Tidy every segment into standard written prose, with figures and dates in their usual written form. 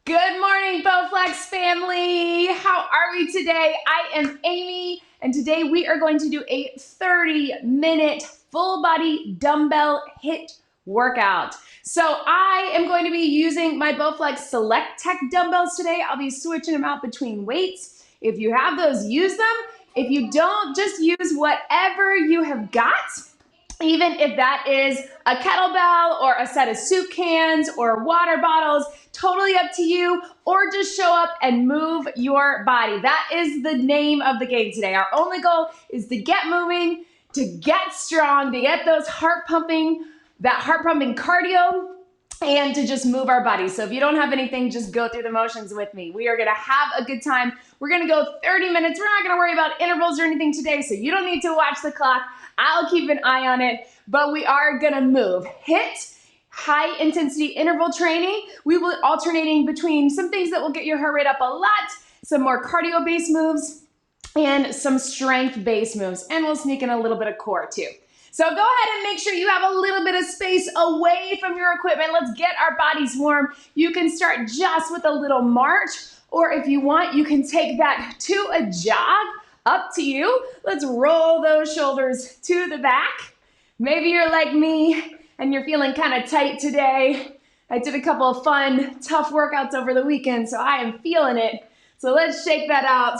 Good morning, Bowflex family. How are we today? I am Amy, and today we are going to do a 30-minute full body dumbbell HIIT workout. So I am going to be using my Bowflex Select Tech dumbbells today. I'll be switching them out between weights. If you have those, use them. If you don't, just use whatever you have got. Even if that is a kettlebell or a set of soup cans or water bottles, totally up to you, or just show up and move your body. That is the name of the game today. Our only goal is to get moving, to get strong, to get those heart pumping cardio, and to just move our bodies. So if you don't have anything, just go through the motions with me. We are gonna have a good time. We're gonna go 30 minutes. We're not gonna worry about intervals or anything today, so you don't need to watch the clock. I'll keep an eye on it, but we are gonna move. HIIT, high intensity interval training. We will alternating between some things that will get your heart rate up a lot, some more cardio-based moves, and some strength-based moves. And we'll sneak in a little bit of core too. So go ahead and make sure you have a little bit of space away from your equipment. Let's get our bodies warm. You can start just with a little march, or if you want, you can take that to a jog. Up to you. Let's roll those shoulders to the back. Maybe you're like me and you're feeling kind of tight today. I did a couple of fun, tough workouts over the weekend, so I am feeling it. So let's shake that out.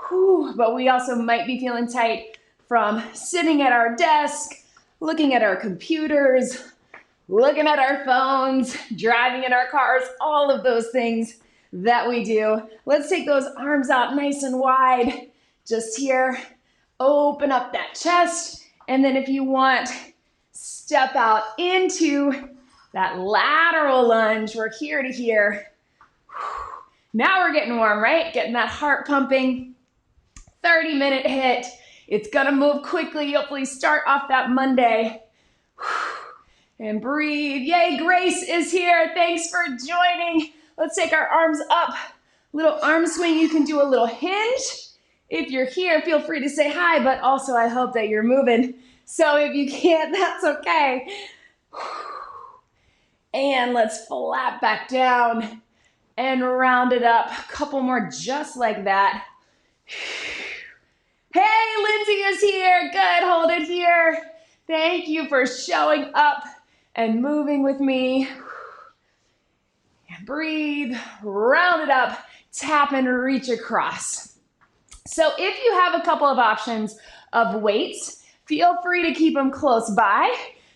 Whew. But we also might be feeling tight from sitting at our desk, looking at our computers, looking at our phones, driving in our cars, all of those things that we do. Let's take those arms out nice and wide. Just here, open up that chest, and then if you want, step out into that lateral lunge. We're here to here. Now we're getting warm, right? Getting that heart pumping. 30-minute HIIT. It's gonna move quickly. Hopefully start off that Monday. And breathe. Yay, Grace is here. Thanks for joining. Let's take our arms up. Little arm swing. You can do a little hinge. If you're here, feel free to say hi, but also I hope that you're moving. So if you can't, that's okay. And let's flat back down and round it up. A couple more just like that. Hey, Lindsay is here. Good, hold it here. Thank you for showing up and moving with me. And breathe, round it up, tap and reach across. So if you have a couple of options of weights, feel free to keep them close by.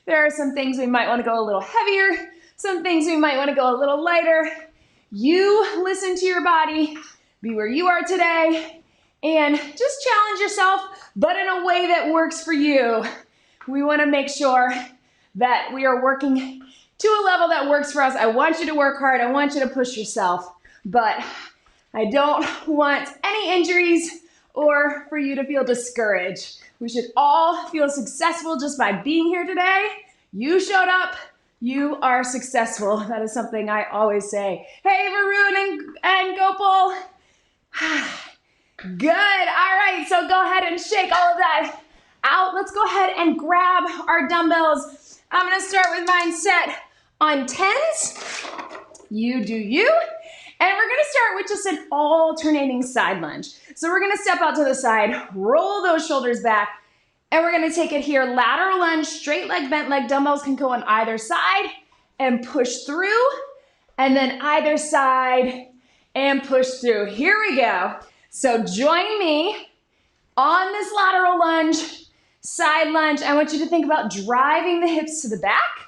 There are some things we might want to go a little heavier, some things we might want to go a little lighter. You listen to your body, be where you are today, and just challenge yourself, but in a way that works for you. We want to make sure that we are working to a level that works for us. I want you to work hard. I want you to push yourself, but I don't want any injuries or for you to feel discouraged. We should all feel successful just by being here today. You showed up, you are successful. That is something I always say. Hey, Varun and Gopal. Good, all right, so go ahead and shake all of that out. Let's go ahead and grab our dumbbells. I'm gonna start with mine set on 10s. You do you. And we're gonna start with just an alternating side lunge. So we're gonna step out to the side, roll those shoulders back, and we're gonna take it here, lateral lunge, straight leg, bent leg. Dumbbells can go on either side and push through, and then either side and push through. Here we go. So join me on this lateral lunge, side lunge. I want you to think about driving the hips to the back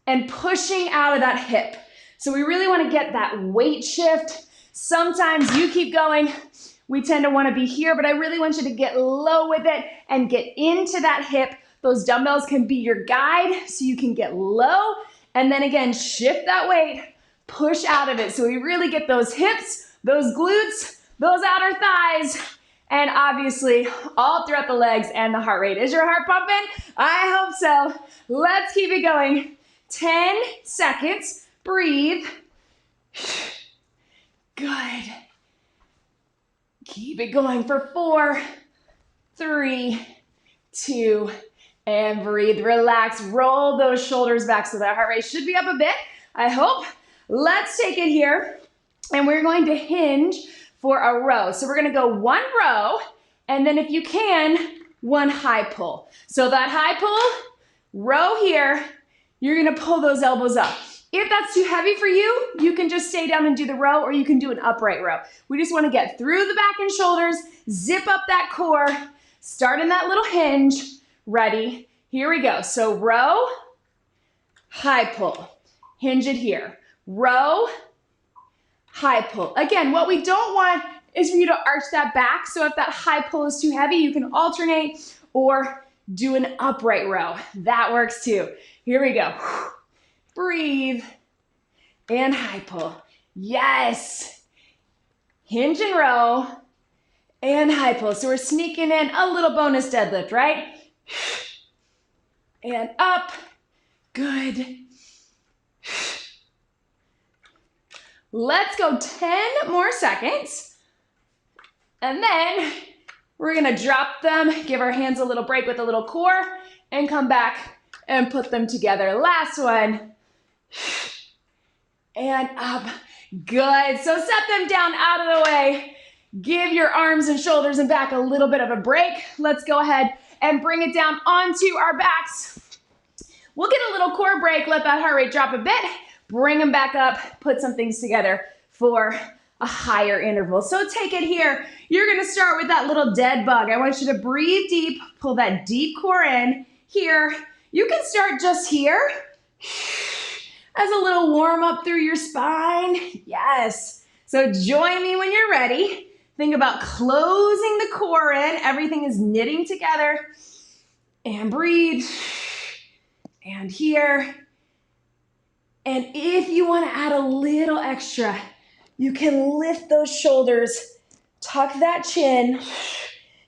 and pushing out of that hip. So we really want to get that weight shift. Sometimes you keep going. We tend to want to be here, but I really want you to get low with it and get into that hip. Those dumbbells can be your guide so you can get low. And then again, shift that weight, push out of it. So we really get those hips, those glutes, those outer thighs, and obviously all throughout the legs and the heart rate. Is your heart pumping? I hope so. Let's keep it going. 10 seconds. Breathe. Good. Keep it going for 4, 3, 2, and breathe. Relax. Roll those shoulders back so that heart rate should be up a bit. I hope. Let's take it here. And we're going to hinge for a row. So we're gonna go one row, and then if you can, one high pull. So that high pull, row here, you're gonna pull those elbows up. If that's too heavy for you, you can just stay down and do the row, or you can do an upright row. We just wanna get through the back and shoulders, zip up that core, start in that little hinge. Ready? Here we go. So row, high pull, hinge it here. Row, high pull. Again, what we don't want is for you to arch that back. So if that high pull is too heavy, you can alternate or do an upright row. That works too. Here we go. Breathe and high pull. Yes. Hinge and row and high pull. So we're sneaking in a little bonus deadlift, right? And up. Good. Let's go 10 more seconds. And then we're gonna drop them, give our hands a little break with a little core, and come back and put them together. Last one. And up. Good. So set them down out of the way. Give your arms and shoulders and back a little bit of a break. Let's go ahead and bring it down onto our backs. We'll get a little core break, let that heart rate drop a bit, bring them back up, put some things together for a higher interval. So take it here. You're gonna start with that little dead bug. I want you to breathe deep, pull that deep core in. Here, you can start just here as a little warm up through your spine. Yes. So join me when you're ready. Think about closing the core in. Everything is knitting together. And breathe. And here. And if you want to add a little extra, you can lift those shoulders, tuck that chin,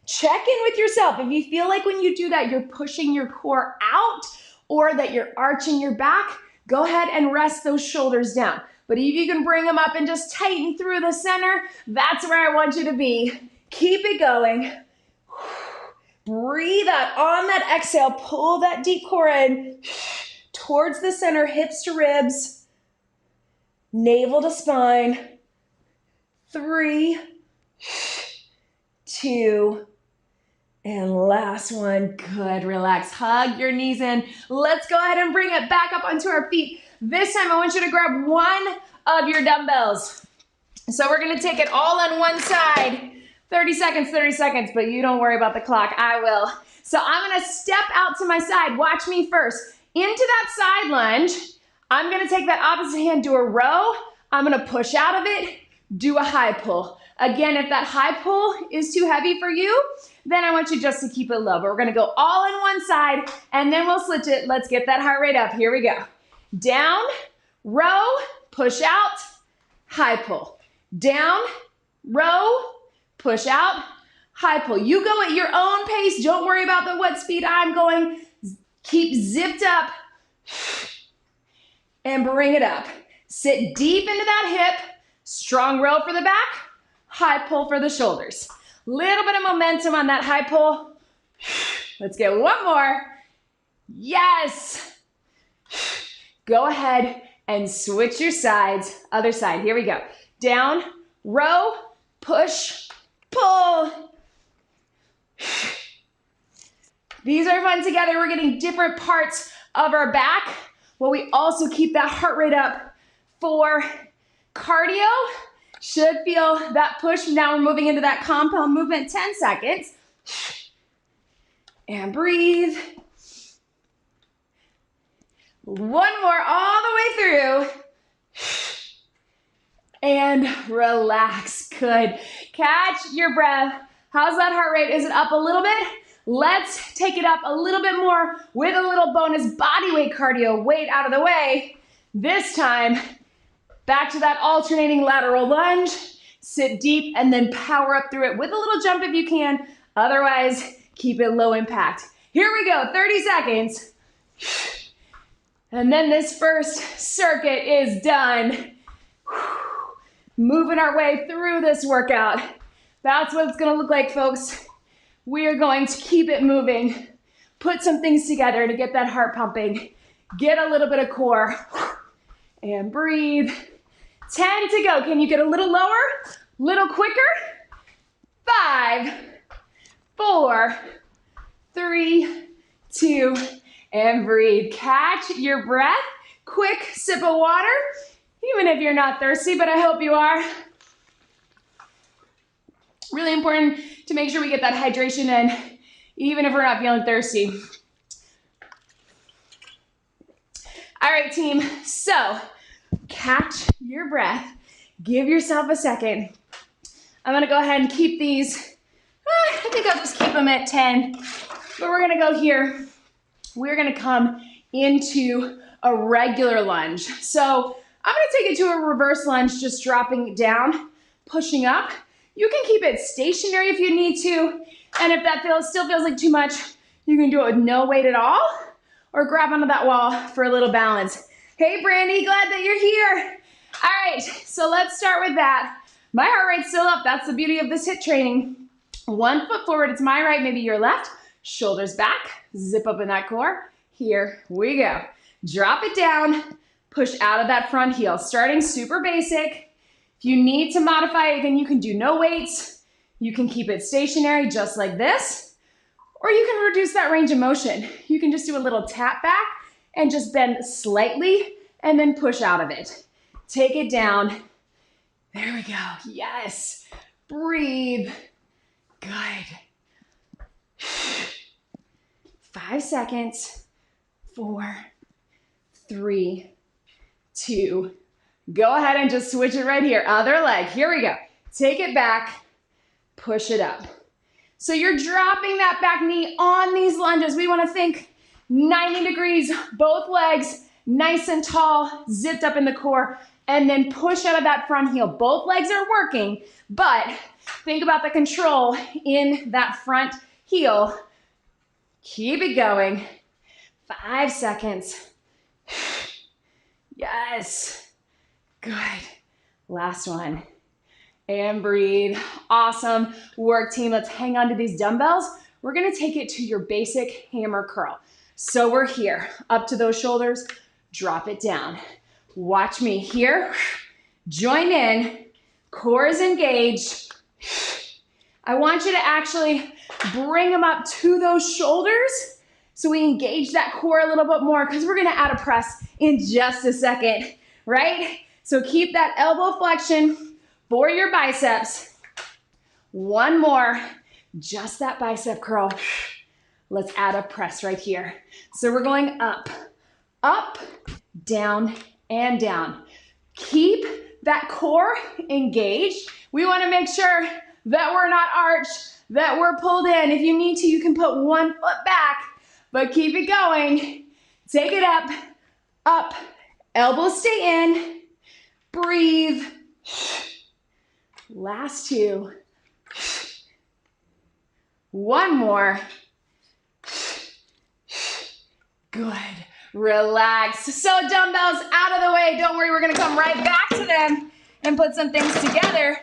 check in with yourself. If you feel like when you do that, you're pushing your core out or that you're arching your back, go ahead and rest those shoulders down. But if you can bring them up and just tighten through the center, that's where I want you to be. Keep it going. Breathe out. On that exhale, pull that deep core in towards the center, hips to ribs, navel to spine. 3, 2, and last one. Good. Relax. Hug your knees in. Let's go ahead and bring it back up onto our feet. This time I want you to grab one of your dumbbells. So we're going to take it all on one side. 30 seconds, but you don't worry about the clock. I will. So I'm going to step out to my side. Watch me first. Into that side lunge. I'm going to take that opposite hand, do a row. I'm going to push out of it, do a high pull. Again, if that high pull is too heavy for you, then I want you just to keep it low. But we're going to go all on one side, and then we'll switch it. Let's get that heart rate up. Here we go. Down, row, push out, high pull. Down, row, push out, high pull. You go at your own pace. Don't worry about the what speed I'm going. Keep zipped up and bring it up. Sit deep into that hip. Strong row for the back, high pull for the shoulders. Little bit of momentum on that high pull. Let's get one more. Yes. Go ahead and switch your sides. Other side. Here we go. Down, row, push, pull. These are fun together. We're getting different parts of our back, while we also keep that heart rate up for cardio. Should feel that push. Now we're moving into that compound movement, 10 seconds. And breathe. One more all the way through. And relax. Good. Catch your breath. How's that heart rate? Is it up a little bit? Let's take it up a little bit more with a little bonus body weight cardio. Weight out of the way. This time, back to that alternating lateral lunge. Sit deep and then power up through it with a little jump if you can. Otherwise, keep it low impact. Here we go, 30 seconds. And then this first circuit is done. Moving our way through this workout. That's what it's gonna look like, folks. We are going to keep it moving. Put some things together to get that heart pumping. Get a little bit of core. And breathe. 10 to go. Can you get a little lower? Little quicker? 5, 4, 3, 2, and breathe. Catch your breath. Quick sip of water, even if you're not thirsty, but I hope you are. Really important to make sure we get that hydration in, even if we're not feeling thirsty. All right, team, so catch your breath. Give yourself a second. I'm gonna go ahead and keep these, I think I'll just keep them at 10, but we're gonna go here. We're gonna come into a regular lunge. So I'm gonna take it to a reverse lunge, just dropping it down, pushing up. You can keep it stationary if you need to, and if that still feels like too much, you can do it with no weight at all, or grab onto that wall for a little balance. Hey Brandy, glad that you're here. All right, so let's start with that. My heart rate's still up. That's the beauty of this HIIT training. 1 foot forward, it's my right, maybe your left. Shoulders back, zip up in that core. Here we go. Drop it down, push out of that front heel. Starting super basic. If you need to modify it, then you can do no weights. You can keep it stationary just like this, or you can reduce that range of motion. You can just do a little tap back and just bend slightly and then push out of it. Take it down. There we go. Yes. Breathe. Good. 5 seconds. 4, 3, 2. Go ahead and just switch it right here. Other leg. Here we go. Take it back. Push it up. So you're dropping that back knee on these lunges. We want to think 90 degrees, both legs nice and tall, zipped up in the core, and then push out of that front heel. Both legs are working, but think about the control in that front heel. Keep it going. 5 seconds. Yes. Good. Last one. And breathe. Awesome work, team. Let's hang on to these dumbbells. We're gonna take it to your basic hammer curl. So we're here, up to those shoulders, drop it down. Watch me here. Join in. Core is engaged. I want you to actually bring them up to those shoulders so we engage that core a little bit more, because we're gonna add a press in just a second, right? So keep that elbow flexion for your biceps. One more, just that bicep curl. Let's add a press right here. So we're going up, up, down, and down. Keep that core engaged. We want to make sure that we're not arched, that we're pulled in. If you need to, you can put 1 foot back, but keep it going. Take it up, up, elbows stay in, breathe. Last 2. One more. Good. Relax. So dumbbells out of the way. Don't worry, we're gonna come right back to them and put some things together.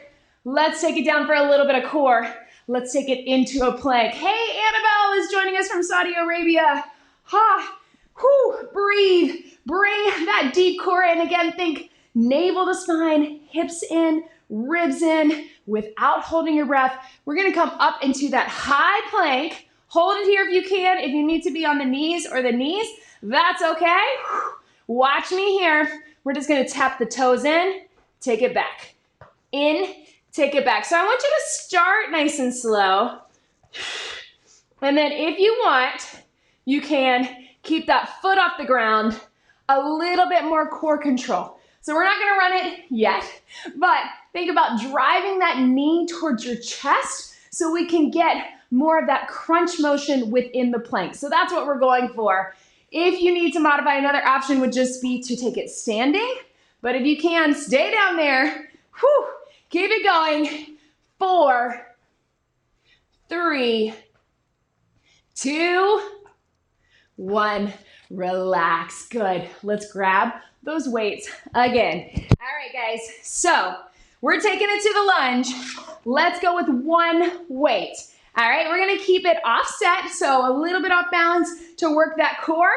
Let's take it down for a little bit of core. Let's take it into a plank. Hey, Annabelle is joining us from Saudi Arabia. Ha, whew, breathe. Bring that deep core in. Again, think navel to spine, hips in, ribs in, without holding your breath. We're gonna come up into that high plank. Hold it here if you can. If you need to be on the knees or the knees, that's okay. Watch me here. We're just gonna tap the toes in, take it back. In, take it back. So I want you to start nice and slow. And then if you want, you can keep that foot off the ground, a little bit more core control. So we're not gonna run it yet, but think about driving that knee towards your chest so we can get more of that crunch motion within the plank. So that's what we're going for. If you need to modify, another option would just be to take it standing, but if you can, stay down there. Whew. Keep it going. 4, 3, 2, 1. Relax. Good. Let's grab those weights again. All right, guys. So we're taking it to the lunge. Let's go with 1 weight. All right, we're gonna keep it offset, so a little bit off balance to work that core.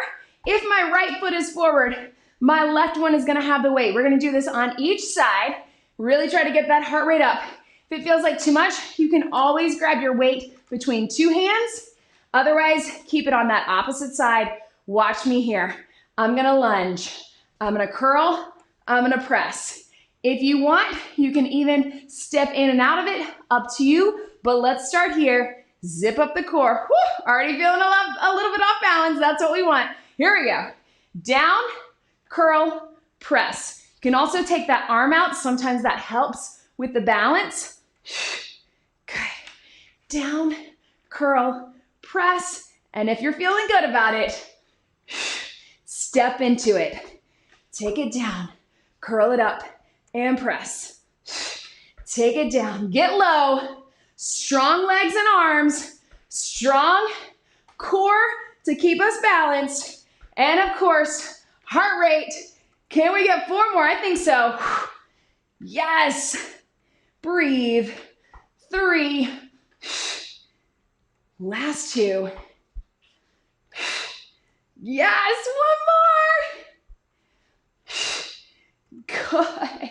If my right foot is forward, My left one is gonna have the weight. We're gonna do this on each side. Really try to get that heart rate up. If it feels like too much, you can always grab your weight between two hands. Otherwise, keep it on that opposite side. Watch me here. I'm gonna lunge. I'm gonna curl. I'm gonna press. If you want, you can even step in and out of it, up to you. But let's start here. Zip up the core. Whew, already feeling a little bit off balance. That's what we want. Here we go. Down, curl, press. You can also take that arm out. Sometimes that helps with the balance. Good. Down, curl, press. And if you're feeling good about it, step into it. Take it down, curl it up, and press. Take it down, get low, strong legs and arms, strong core to keep us balanced, and of course, heart rate. Can we get 4 more? I think so. Yes. Breathe. 3. Last 2. Yes, 1 more. Good.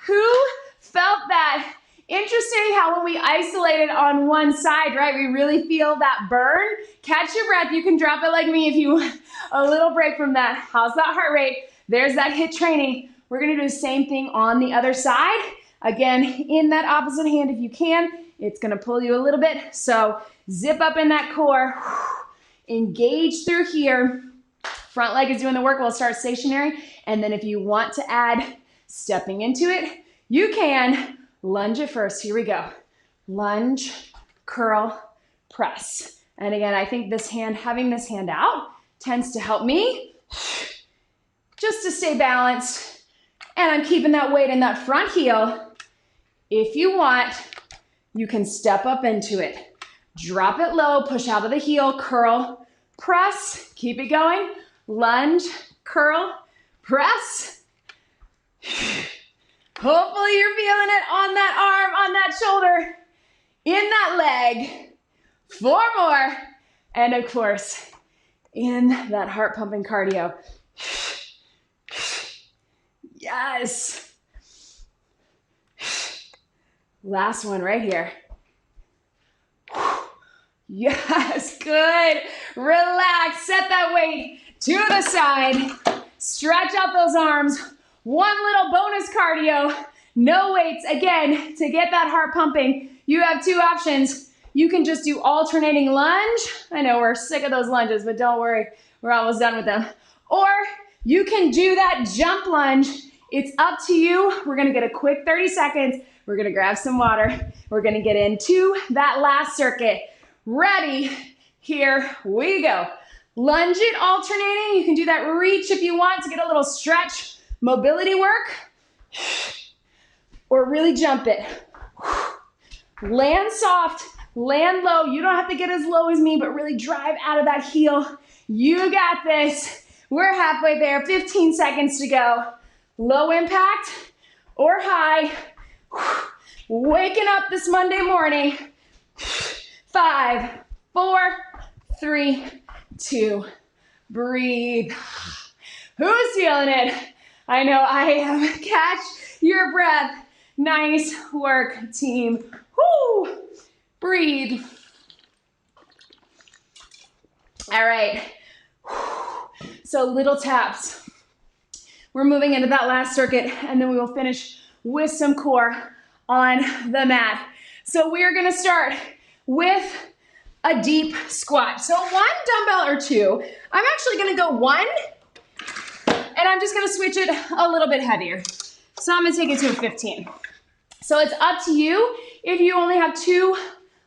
Who felt that? Interesting how when we isolate it on one side, right, we really feel that burn. Catch your breath. You can drop it like me if you want a little break from that. How's that heart rate? There's that HIIT training. We're gonna do the same thing on the other side. Again, in that opposite hand if you can. It's gonna pull you a little bit. So zip up in that core. Engage through here. Front leg is doing the work. We'll start stationary. And then if you want to add stepping into it, you can. Lunge it first. Here we go. Lunge, curl, press. And again, I think this hand, having this hand out, tends to help me just to stay balanced. And I'm keeping that weight in that front heel. If you want, you can step up into it. Drop it low, push out of the heel, curl, press. Keep it going. Lunge, curl, press. Hopefully you're feeling it on that arm, on that shoulder, in that leg. 4 more. And of course, in that heart pumping cardio. Yes. Last one right here. Yes, good. Relax, set that weight to the side. Stretch out those arms. 1 little bonus cardio, no weights. Again, to get that heart pumping, you have 2 options. You can just do alternating lunge. I know we're sick of those lunges, but don't worry, we're almost done with them. Or you can do that jump lunge. It's up to you. We're gonna get a quick 30 seconds. We're gonna grab some water. We're gonna get into that last circuit. Ready? Here we go. Lunge it, alternating. You can do that reach if you want to get a little stretch. Mobility work, or really jump it. Land soft, land low. You don't have to get as low as me, but really drive out of that heel. You got this. We're halfway there, 15 seconds to go. Low impact or high. Waking up this Monday morning. 5, 4, 3, 2, breathe. Who's feeling it? I know I am. Catch your breath. Nice work, team. Woo! Breathe. All right. So little taps. We're moving into that last circuit, and then we will finish with some core on the mat. So we're gonna start with a deep squat. So 1 dumbbell or 2. I'm actually gonna go 1, and I'm just gonna switch it a little bit heavier. So I'm gonna take it to a 15. So it's up to you. If you only have 2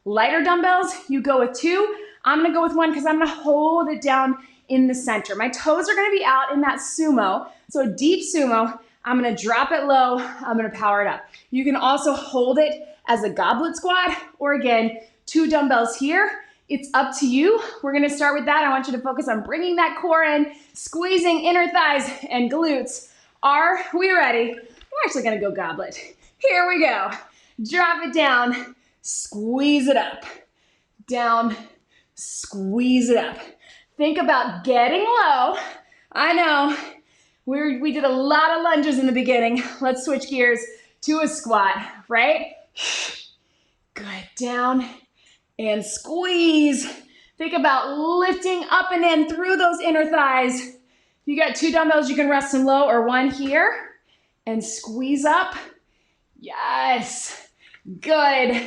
lighter dumbbells, you go with 2. I'm gonna go with 1 because I'm gonna hold it down in the center. My toes are gonna be out in that sumo. So a deep sumo, I'm gonna drop it low, I'm gonna power it up. You can also hold it as a goblet squat, or again, 2 dumbbells here. It's up to you. We're gonna start with that. I want you to focus on bringing that core in, squeezing inner thighs and glutes. Are we ready? We're actually gonna go goblet. Here we go. Drop it down, squeeze it up. Down, squeeze it up. Think about getting low. I know. We did a lot of lunges in the beginning. Let's switch gears to a squat, right? Good, down and squeeze. Think about lifting up and in through those inner thighs. If you got 2 dumbbells, you can rest them low, or 1 here and squeeze up. Yes, good.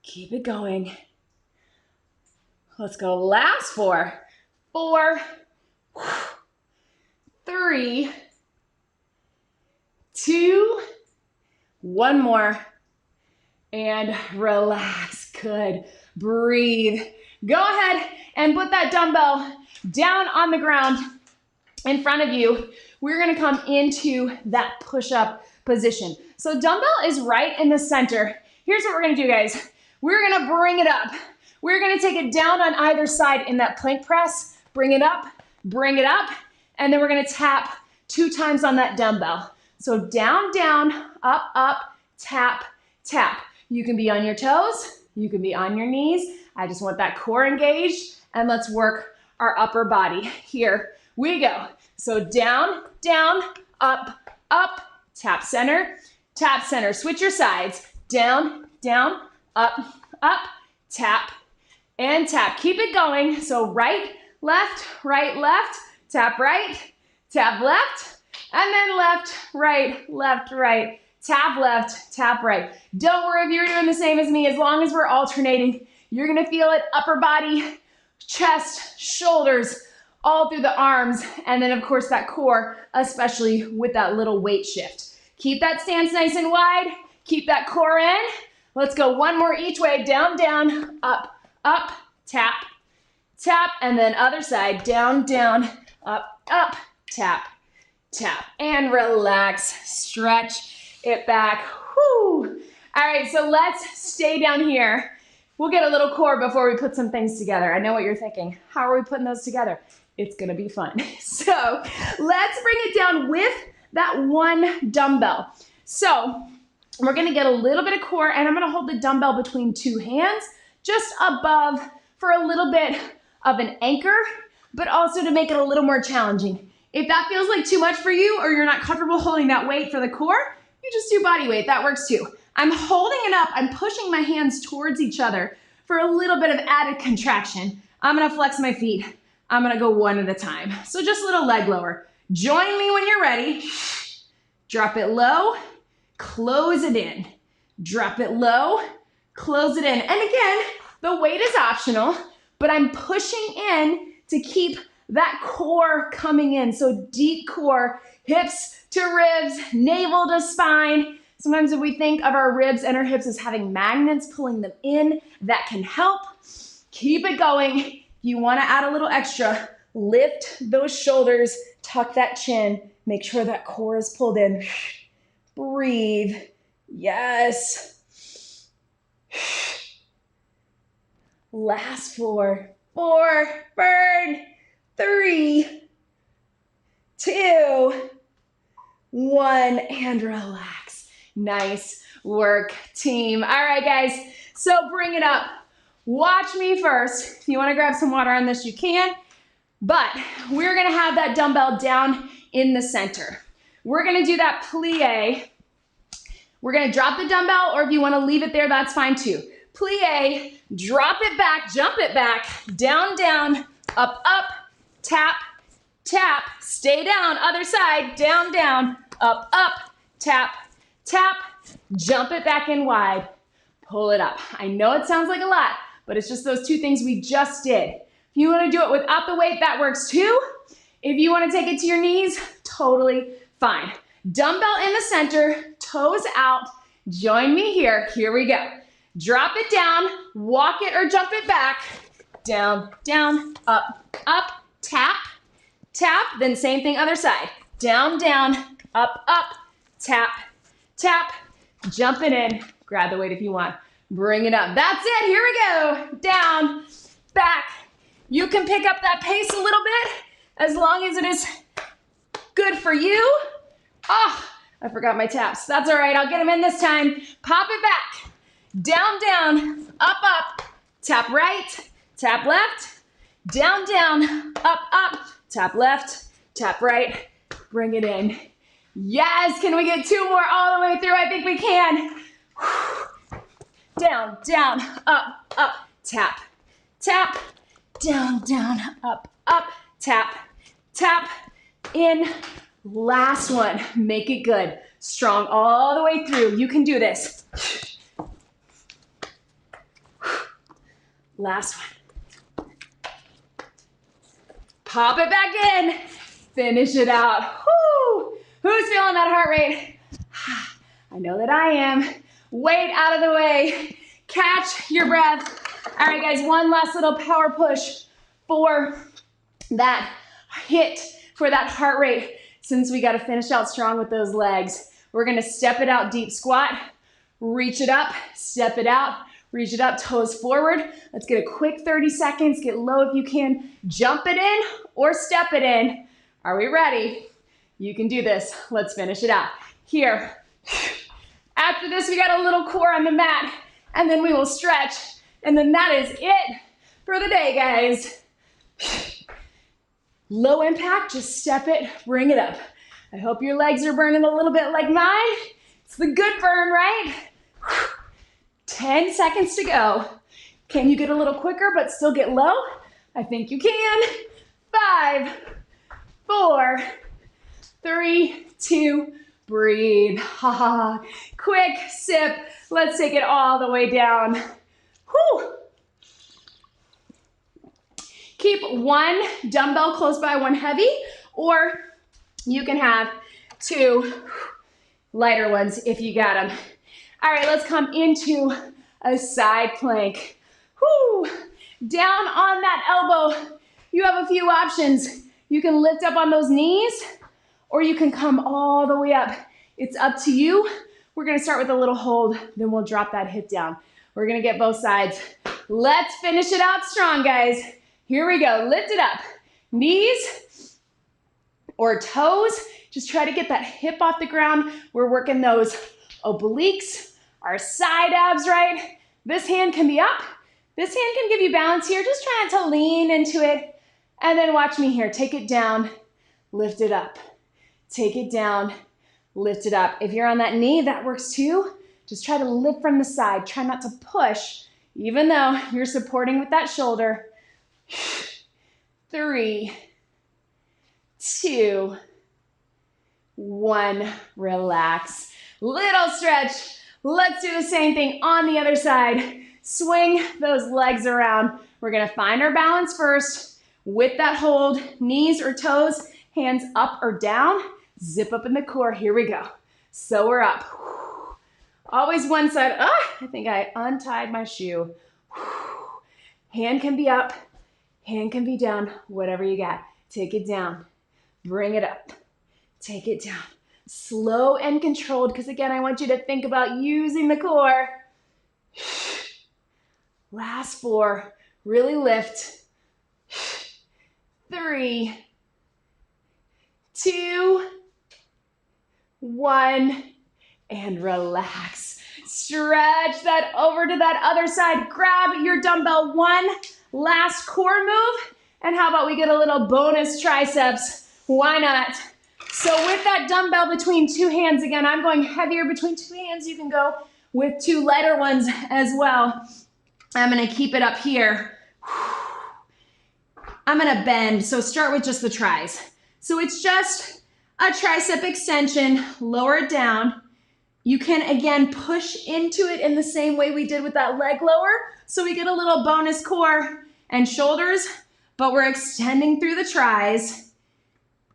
Keep it going. Let's go, last 4. 4, 3, 2, 1 more, and relax. Good. Breathe. Go ahead and put that dumbbell down on the ground in front of you. We're gonna come into that push-up position. So dumbbell is right in the center. Here's what we're gonna do, guys. We're gonna bring it up. We're gonna take it down on either side in that plank press. Bring it up, and then we're gonna tap 2 times on that dumbbell. So down, down, up, tap, tap. You can be on your toes, you can be on your knees. I just want that core engaged, and let's work our upper body. Here we go. So down, down, up, tap center, switch your sides. Down, down, up, tap, and tap. Keep it going. So right, left, tap right, tap left, and then left, right, tap left, tap right. Don't worry if you're doing the same as me. As long as we're alternating, you're gonna feel it upper body, chest, shoulders, all through the arms, and then of course that core, especially with that little weight shift. Keep that stance nice and wide, keep that core in. Let's go 1 more each way, down, down, up, tap, tap, and then other side, down, down, up, tap, tap, and relax, stretch it back. Whew. All right, so let's stay down here. We'll get a little core before we put some things together. I know what you're thinking. How are we putting those together? It's gonna be fun. So let's bring it down with that 1 dumbbell. So we're gonna get a little bit of core, and I'm gonna hold the dumbbell between 2 hands, just above, for a little bit of an anchor, but also to make it a little more challenging. If that feels like too much for you, or you're not comfortable holding that weight for the core, you just do body weight, that works too. I'm holding it up, I'm pushing my hands towards each other for a little bit of added contraction. I'm gonna flex my feet. I'm gonna go 1 at a time. So just a little leg lower. Join me when you're ready. Drop it low, close it in. Drop it low, close it in. And again, the weight is optional, but I'm pushing in to keep that core coming in. So deep core, hips to ribs, navel to spine. Sometimes if we think of our ribs and our hips as having magnets pulling them in, that can help. Keep it going. If you want to add a little extra, lift those shoulders, tuck that chin, make sure that core is pulled in. Breathe. Yes. Last 4. 4, burn. 3, 2, 1, and relax. Nice work, team. All right, guys, so bring it up. Watch me first. If you want to grab some water on this, you can, but we're gonna have that dumbbell down in the center. We're gonna do that plie. We're gonna drop the dumbbell, or if you wanna leave it there, that's fine too. Plie, drop it back, jump it back, down, down, up, tap, tap, stay down, other side, down, down, up, tap, tap, jump it back in wide, pull it up. I know it sounds like a lot, but it's just those 2 things we just did. If you wanna do it without the weight, that works too. If you wanna take it to your knees, totally fine. Dumbbell in the center, toes out, join me here, here we go. Drop it down, walk it or jump it back, down, down, up, tap, tap, then same thing other side. Down, down, up, tap, tap, jump it in, grab the weight if you want, bring it up. That's it, here we go. Down, back. You can pick up that pace a little bit as long as it is good for you. Oh, I forgot my taps. That's all right, I'll get them in this time. Pop it back. Down, down, up, tap right, tap left, Down, down, up, up. Tap left, tap right, bring it in. Yes, can we get 2 more all the way through? I think we can. Down, down, up, up, tap, tap, down, down, up, up, tap, tap, in. Last one, make it good. Strong all the way through. You can do this. Last one. Pop it back in. Finish it out. Woo! Who's feeling that heart rate? I know that I am. Weight out of the way. Catch your breath. All right, guys, one last little power push for that HIIT, for that heart rate, since we got to finish out strong with those legs. We're going to step it out, deep squat, reach it up, step it out, reach it up, toes forward. Let's get a quick 30 seconds. Get low if you can. Jump it in or step it in. Are we ready? You can do this. Let's finish it out. Here. After this, we got a little core on the mat, and then we will stretch. And then that is it for the day, guys. Low impact, just step it, bring it up. I hope your legs are burning a little bit like mine. It's the good burn, right? 10 seconds to go. Can you get a little quicker but still get low? I think you can. 5, 4, 3, 2, breathe. Ha ha. Quick sip. Let's take it all the way down. Whew. Keep one dumbbell close by, one heavy, or you can have 2 lighter ones if you got them. All right, let's come into a side plank. Whew. Down on that elbow, you have a few options. You can lift up on those knees, or you can come all the way up. It's up to you. We're gonna start with a little hold, then we'll drop that hip down. We're gonna get both sides. Let's finish it out strong, guys. Here we go, lift it up. Knees or toes, just try to get that hip off the ground. We're working those obliques, our side abs, right? This hand can be up. This hand can give you balance here. Just try not to lean into it. And then watch me here, take it down, lift it up. Take it down, lift it up. If you're on that knee, that works too. Just try to lift from the side. Try not to push, even though you're supporting with that shoulder. 3, 2, 1, relax. Little stretch. Let's do the same thing on the other side. Swing those legs around. We're gonna find our balance first with that hold. Knees or toes, hands up or down. Zip up in the core. Here we go. So we're up. Always one side. I think I untied my shoe. Hand can be up. Hand can be down, whatever you got. Take it down, bring it up, take it down. Slow and controlled, because again, I want you to think about using the core. Last 4, really lift. 3, 2, 1, and relax. Stretch that over to that other side. Grab your dumbbell. One last core move. And how about we get a little bonus triceps? Why not? So with that dumbbell between 2 hands, again, I'm going heavier between 2 hands. You can go with 2 lighter ones as well. I'm gonna keep it up here. I'm gonna bend, so start with just the tris. So it's just a tricep extension, lower it down. You can, again, push into it in the same way we did with that leg lower. So we get a little bonus core and shoulders, but we're extending through the tris.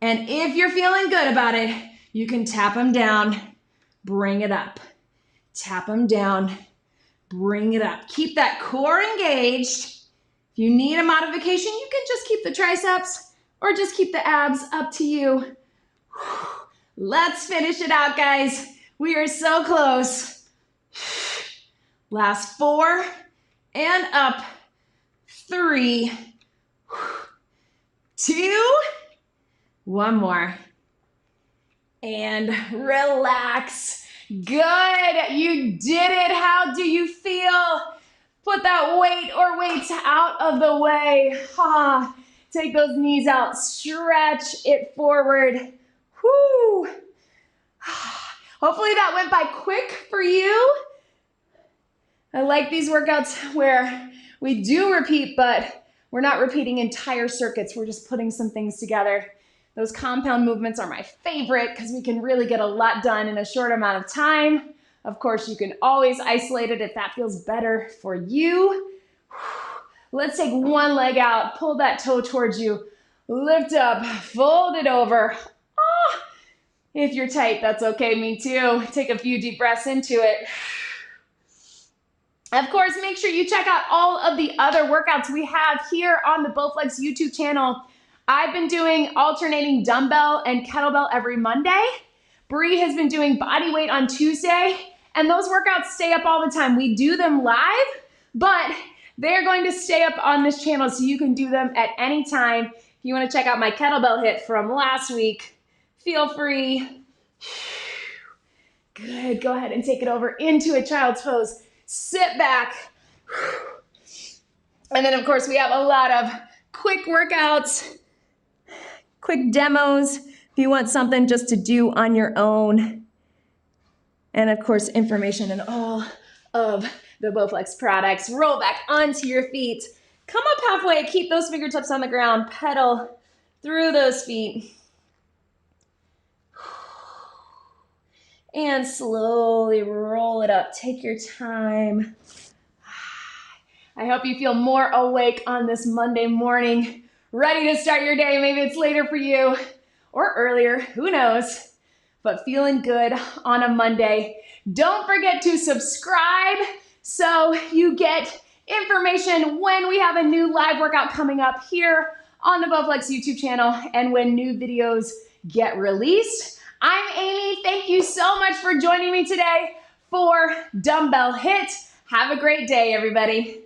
And if you're feeling good about it, you can tap them down, bring it up. Tap them down, bring it up. Keep that core engaged. If you need a modification, you can just keep the triceps or just keep the abs, up to you. Let's finish it out, guys. We are so close. Last 4 and up. 3, 2, 1 more. And relax. Good, you did it. How do you feel? Put that weight or weights out of the way. Take those knees out, stretch it forward. Whoo. Hopefully that went by quick for you. I like these workouts where we do repeat, but we're not repeating entire circuits. We're just putting some things together. Those compound movements are my favorite because we can really get a lot done in a short amount of time. Of course, you can always isolate it if that feels better for you. Let's take one leg out, pull that toe towards you, lift up, fold it over. If you're tight, that's okay, me too. Take a few deep breaths into it. Of course, make sure you check out all of the other workouts we have here on the Bowflex YouTube channel. I've been doing alternating dumbbell and kettlebell every Monday. Bree has been doing body weight on Tuesday, and those workouts stay up all the time. We do them live, but they're going to stay up on this channel so you can do them at any time. If you want to check out my kettlebell hit from last week, feel free. Good, go ahead and take it over into a child's pose. Sit back. And then of course we have a lot of quick workouts, quick demos if you want something just to do on your own. And of course information in all of the Bowflex products. Roll back onto your feet. Come up halfway, keep those fingertips on the ground, pedal through those feet. And slowly roll it up. Take your time. I hope you feel more awake on this Monday morning, ready to start your day. Maybe it's later for you or earlier, who knows, but feeling good on a Monday. Don't forget to subscribe so you get information when we have a new live workout coming up here on the Bowflex YouTube channel and when new videos get released. I'm Amy. Thank you so much for joining me today for Dumbbell HIIT. Have a great day, everybody.